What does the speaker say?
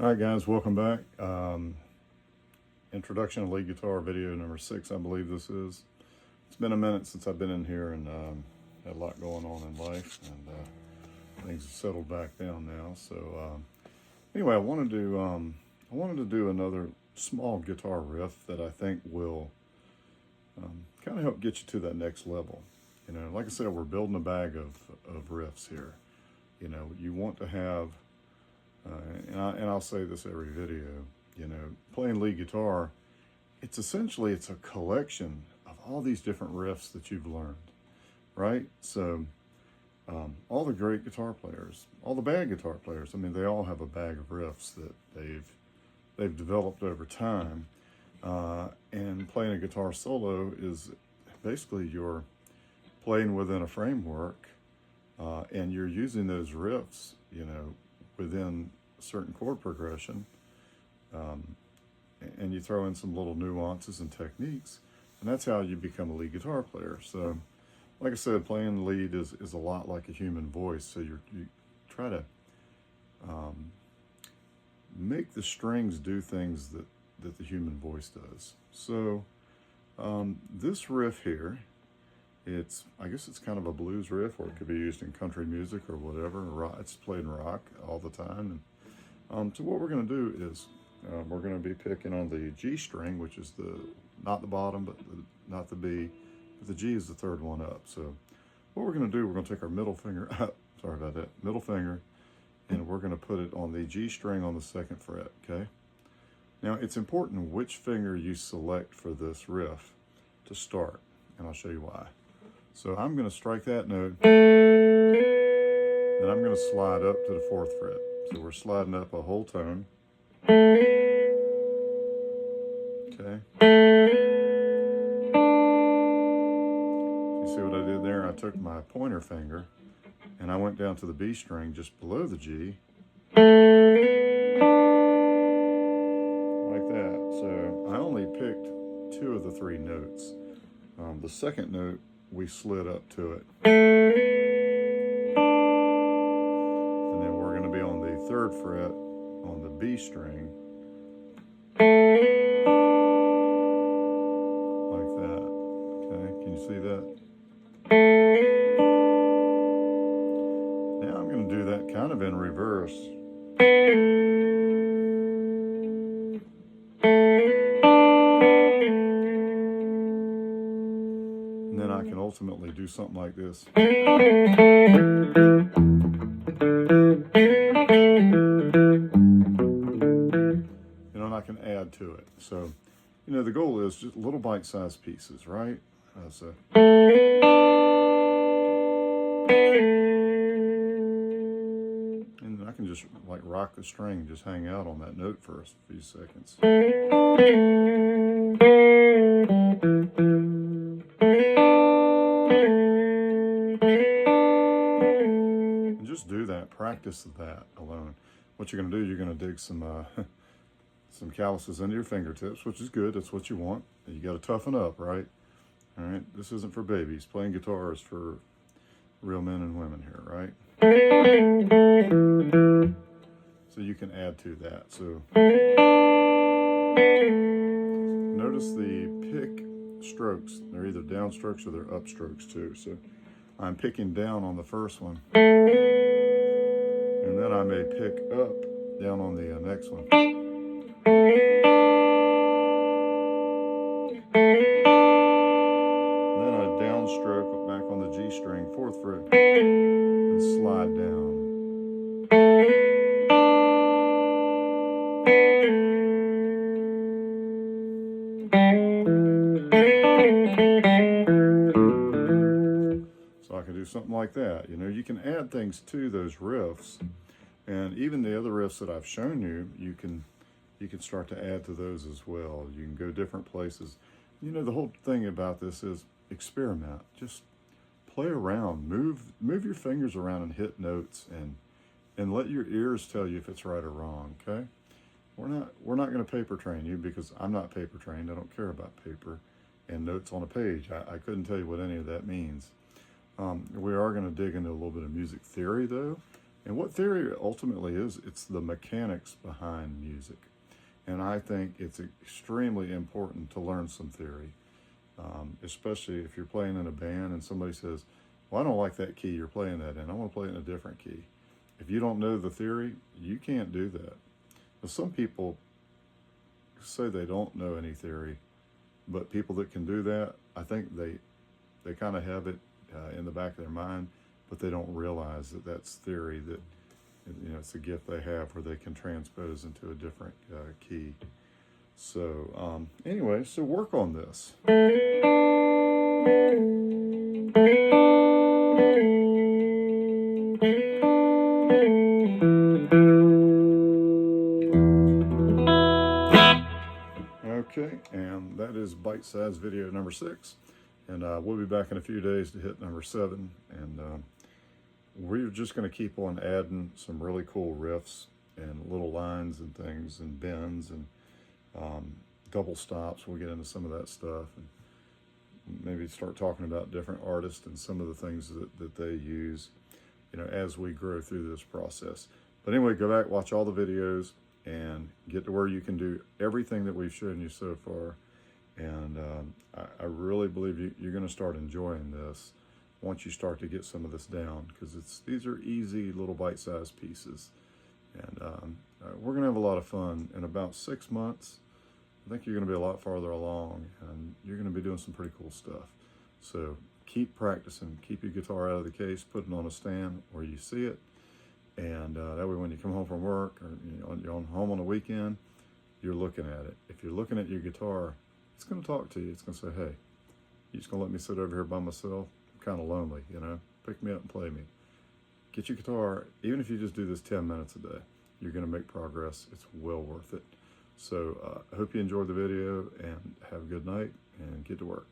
All right, guys, welcome back. Introduction to lead guitar video number 6, I believe this is. It's been a minute since I've been in here and had a lot going on in life, and things have settled back down now. So anyway, I wanted to do another small guitar riff that I think will kind of help get you to that next level. You know, like I said, we're building a bag of riffs here. You know, you want to have and I'll say this every video, you know, playing lead guitar, it's a collection of all these different riffs that you've learned, right? So all the great guitar players, all the bad guitar players, I mean, they all have a bag of riffs that they've developed over time. And playing a guitar solo is basically you're playing within a framework, and you're using those riffs, you know, within a certain chord progression, and you throw in some little nuances and techniques, and that's how you become a lead guitar player. So, like I said, playing lead is a lot like a human voice. So you try to make the strings do things that the human voice does. So this riff here, I guess it's kind of a blues riff, or it could be used in country music or whatever. It's played in rock all the time. And so what we're going to do is we're going to be picking on the G string, which is not the bottom, but not the B, but the G is the third one up. So what we're going to do, we're going to take our middle finger up, sorry about that, middle finger, and we're going to put it on the G string on the 2nd fret, okay? Now, it's important which finger you select for this riff to start, and I'll show you why. So I'm going to strike that note, then I'm going to slide up to the 4th fret. So we're sliding up a whole tone. Okay. You see what I did there? I took my pointer finger and I went down to the B string just below the G. Like that. So I only picked 2 of the 3 notes. The 2nd note, we slid up to it. And then we're going to be on the 3rd fret on the B string. Like that. Okay, can you see that? Now I'm going to do that kind of in reverse. And then I can ultimately do something like this. You know, and I can add to it. So, you know, the goal is just little bite-sized pieces, right? And I can just like rock the string, just hang out on that note for a few seconds. And just do that, practice that alone. What you're going to do, you're going to dig some calluses into your fingertips, which is good. That's what you want. You got to toughen up, right? All right. This isn't for babies. Playing guitar is for real men and women here, right? So you can add to that. So notice the pick strokes. They're either down strokes or they're up strokes too. So I'm picking down on the first one, and then I may pick up down on the next one. Then a downstroke back on the G string, 4th fret, and slide down. So I can do something like that. You know, you can add things to those riffs, and even the other riffs that I've shown you, you can start to add to those as well. You can go different places. You know, the whole thing about this is experiment. Just play around, move your fingers around and hit notes, and let your ears tell you if it's right or wrong. Okay, we're not going to paper train you, because I'm not paper trained. I don't care about paper and notes on a page. I couldn't tell you what any of that means. We are going to dig into a little bit of music theory though, And what theory ultimately is, it's the mechanics behind music. And I think it's extremely important to learn some theory, especially if you're playing in a band and somebody says, well, I don't like that key you're playing that in. I want to play it in a different key. If you don't know the theory, you can't do that. Now, some people say they don't know any theory, but people that can do that, I think they kind of have it in the back of their mind, but they don't realize that that's theory, that it's a gift they have where they can transpose into a different key. So anyway, so work on this. Okay, and that is bite-sized video number 6. And we'll be back in a few days to hit number 7. And we're just going to keep on adding some really cool riffs and little lines and things and bends and double stops. We'll get into some of that stuff and maybe start talking about different artists and some of the things that they use, as we grow through this process. But anyway, go back, watch all the videos, and get to where you can do everything that we've shown you so far. And I really believe you're going to start enjoying this once you start to get some of this down, because these are easy little bite-sized pieces. And we're going to have a lot of fun. In about 6 months, I think you're going to be a lot farther along, and you're going to be doing some pretty cool stuff. So keep practicing. Keep your guitar out of the case. Put it on a stand where you see it. And that way when you come home from work, or you're on home on the weekend, you're looking at it. If you're looking at your guitar, it's going to talk to you. It's going to say, hey, you just going to let me sit over here by myself? I'm kind of lonely, Pick me up and play me. Get your guitar. Even if you just do this 10 minutes a day, you're going to make progress. It's well worth it. So I hope you enjoyed the video, and have a good night, and get to work.